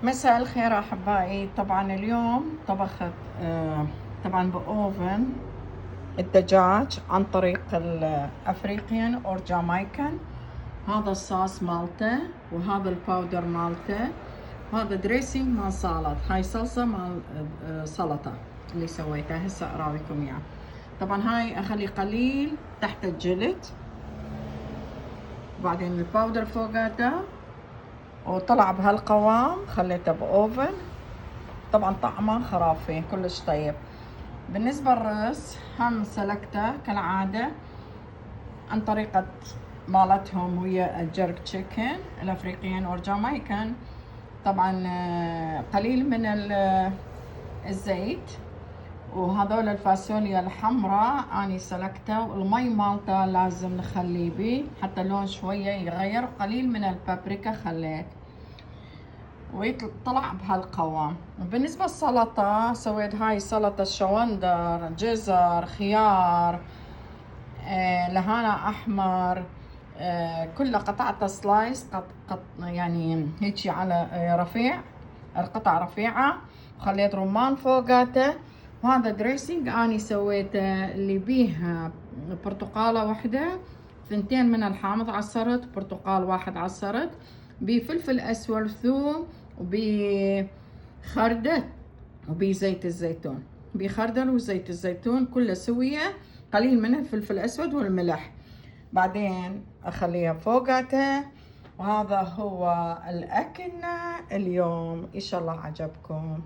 مساء الخير أحبائي. طبعا اليوم طبخت طبعا بأوفن الدجاج عن طريق الأفريقيان أو جامايكان. هذا الصوص مالته وهذا الباودر مالته وهذا دريسنج مال سلطة. هاي صلصة مال سلطة اللي سويتها هسه أراويكم إياه. طبعا هاي أخلي قليل تحت الجلد، وبعدين الباودر فوقاته، وطلع بهالقوام. خليته بأوفن. طبعا طعمه خرافي كلش طيب. بالنسبة للرز هم سلكته كالعادة عن طريقة مالتهم ويا الجرك تشيكن الأفريقيين أو جامايكان. طبعا قليل من الزيت، وهذول الفاصوليا الحمراء اني سلكته، والمي مالته لازم نخليه بيه حتى اللون شوية يغير. قليل من البابريكا خليت، ويطلع بهالقوام. بالنسبة للسلطة سويت هاي سلطة شوندر، جزر، خيار، لهانا أحمر، كلها قطعتها سلايس يعني هيجي على رفيع، القطع رفيعة، وخليت رمان فوقاته. وهذا دريسنج اني سويته اللي بيها برتقالة واحدة، ثنتين من الحامض عصرت، برتقال واحد عصرت، بفلفل اسود، ثوم، وبخردة، وبزيت الزيتون، بخردل وزيت الزيتون كله سوية، قليل من الفلفل الاسود والملح. بعدين اخليها فوقاته. وهذا هو الاكلنا اليوم، ان شاء الله عجبكم.